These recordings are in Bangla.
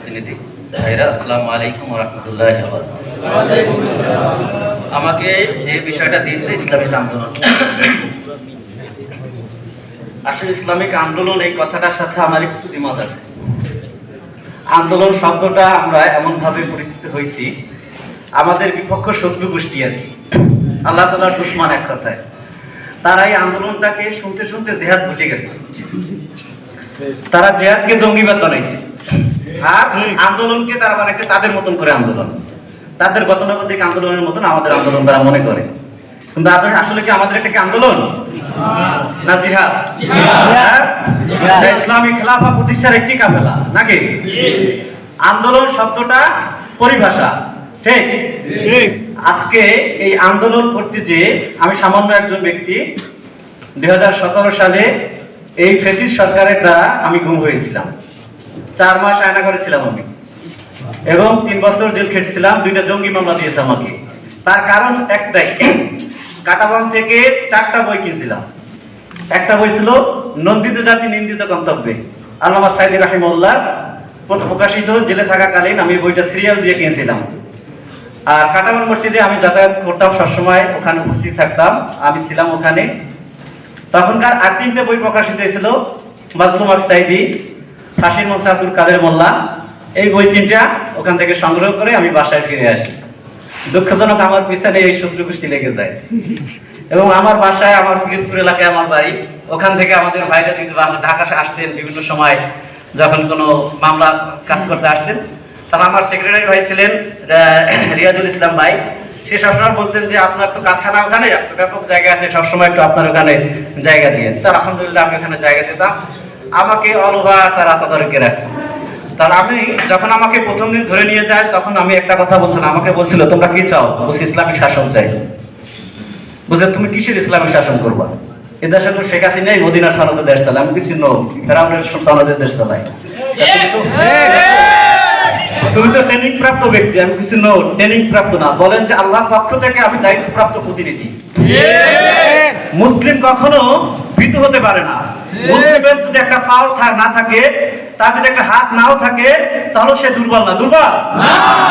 প্রতিনিধি ভাইরা, আসসালামু আলাইকুম ওয়া রাহমাতুল্লাহি ওয়া বারাকাতুহু। আমাকে যে বিষয়টা দিয়েছে ইসলামিক আন্দোলন, আসলে ইসলামিক আন্দোলন এই কথাটার সাথে আমার একটু দ্বিমত আছে। আন্দোলন শব্দটা আমরা এমনভাবে পরিচিত হয়েছি, আমাদের বিপক্ষ শত্রু গোষ্ঠী আর কি, আল্লাহ তাআলার দুশমন এক কথায়, তারা এই আন্দোলনটাকে শুনতে শুনতে জিহাদ ভুলে গেছে। তারা জিহাদকে জঙ্গিবাদ বানাইছে, আর আন্দোলনকে তারা বানাইছে তাদের মতন করে আন্দোলন, তাদের গতানুগতিক আন্দোলনের মতন আমাদের আন্দোলন তারা মনে করে। কিন্তু আসলে কি আমাদের একটা কি আন্দোলন না জিহাদ? ইসলামী খেলাফত প্রতিষ্ঠার একটি কাফেলা নাকি? আন্দোলন শব্দটা পরিভাষা, ঠিক? আজকে এই আন্দোলন করতে যে আমি সামান্য একজন ব্যক্তি, 2017 সালে এই ফ্যাসিস্ট সরকারের দ্বারা আমি গুম হয়েছিলাম। 4 মাস আয়না করেছিলাম আমি, এবং 3 বছর জেল খেটেছিলাম। 2টা জঙ্গি মামলা দিয়েছে আমাকে। তার কারণ একটাই, কাটাবান থেকে 4টা বই কিনছিলাম। একটা বই ছিল নন্দিত জাতি নিন্দিত গন্তব্যে, আল্লামা সাইদি রাহিমাহুল্লাহ প্রকাশিত। জেলে থাকাকালীন আমি বইটা সিরিয়াল দিয়ে কিনেছিলাম। আর কাটাবান মসজিদে আমি যাতায়াত করতাম, সবসময় ওখানে উপস্থিত থাকতাম, আমি ছিলাম ওখানে। তখনকার আর 3টে বই প্রকাশিত হয়েছিল, মাজলুম আল সাইদি, ফাঁসির মঞ্চে আব্দুল কাদের মোল্লা। এই বই 3টা ওখান থেকে সংগ্রহ করে আমি বাসায় ফিরে আসি। দুঃখজনক আমার পিছনে এই শত্রু গোষ্ঠী লেগে যায়, এবং আমার বাসায়, আমার পিরোজপুর এলাকায় আমার বাড়ি, ওখান থেকে আমাদের ভাইরা কিন্তু ঢাকা আসতেন বিভিন্ন সময়, যখন কোনো মামলা কাজ করতে আসতেন। তারা আমার সেক্রেটারি ভাই ছিলেন রিয়াজুল ইসলাম ভাই, সে সবসময় বলতেন যে আপনার তো কারখানা ওখানে, ব্যাপক জায়গা আছে, সবসময় একটু আপনার ওখানে জায়গা দিয়ে। তার আলহামদুলিল্লাহ আমি ওখানে জায়গা দিতাম, আমাকে অলভা তারা তদারকি রাখতো। তার আমি যখন আমাকে প্রথম দিন ধরে নিয়ে যায়, তখন আমি একটা কথা বলছিলাম, আমাকে বলছিল তোমরা কি চাও? বলছি ইসলামিক শাসন চাই। বুঝলে তুমি কিসের ইসলামিক শাসন করবা? এ দেশে তো শেখ হাসিনা নেই, মদিনার সনদে দেশ চালায়, আমি কিছু নো ফেরাউনের সনদে দেশ চালাই। তুমি তো ট্রেনিং প্রাপ্ত ব্যক্তি, আমি কিছু নো ট্রেনিং প্রাপ্ত না। বলেন যে আল্লাহর পক্ষ থেকে আমি দায়িত্বপ্রাপ্ত প্রতিনিধি। মুসলিম কখনো ভীতু হতে পারে না। মুসলিমের যদি একটা পাও না থাকে, তার যদি একটা হাত নাও থাকে, তাহলে সে দুর্বল না। দুর্বল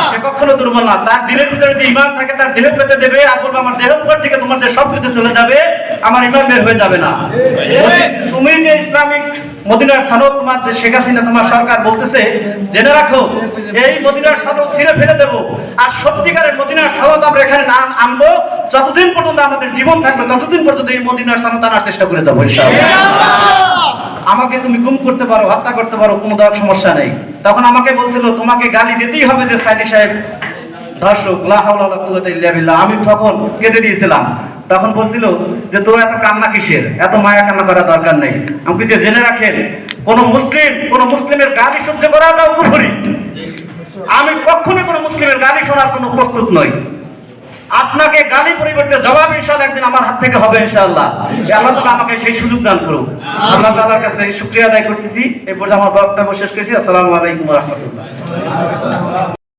সে কখনো দুর্বল না। তার দিলের ভিতরে যে ঈমান থাকে, তার দেহে পেতে দেবে, আর বলবে আমার দেহের উপর থেকে তোমার যে সবকিছু চলে যাবে, আমার ঈমান বের হয়ে যাবে না। তুমি যে ইসলামিক মদিনার সনদ, তোমার যে শেখ হাসিনা তোমার সরকার বলতেছে, জেনে রাখো এই মদিনার সনদ ছিঁড়ে ফেলে দেবো, আর সত্যিকারের মদিনার সনদ আমরা এখানে নাম আনবো। যতদিন পর্যন্ত আমাদের জীবন থাকবে, ততদিন পর্যন্ত এই মদিনার সনদ আনার চেষ্টা করে যাবো ইনশাআল্লাহ। আমাকে তুমি গুম করতে পারো, হত্যা করতে পারো, কোনো দেওয়ার সমস্যা নেই। তখন আমাকে বলছিল তোমাকে গালি দিতেই হবে যে সাইদি সাহেব ধর্ষক, লা হাওলা ওয়ালা কুওয়াতা ইল্লা বিল্লাহ। আমি তখন কেঁদে দিয়েছিলাম। তখন বলছিল যে তোর এত কান্না কিসের, এত মায়া কান্না করার দরকার নেই। আমি কিছু জেনে রাখেন, কোন মুসলিমের গালি সহ্য করাটাও কুফরি। আমি কখনো কোনো মুসলিমের গালি শোনার কোনো প্রস্তুত নই। আপনাকে গালি পরিবর্তে জবাব ইনশাআল্লাহ একদিন আমার হাত থেকে হবে ইনশাআল্লাহ। আল্লাহ তাআলা আমাকে সেই সুযোগ দান করুক। আল্লাহ তাআলার কাছে শুকরিয়া আদায় করতেছি। এই পর্যন্ত আমার বক্তব্য শেষ করেছি। আসসালামু আলাইকুম ওয়া রাহমাতুল্লাহ।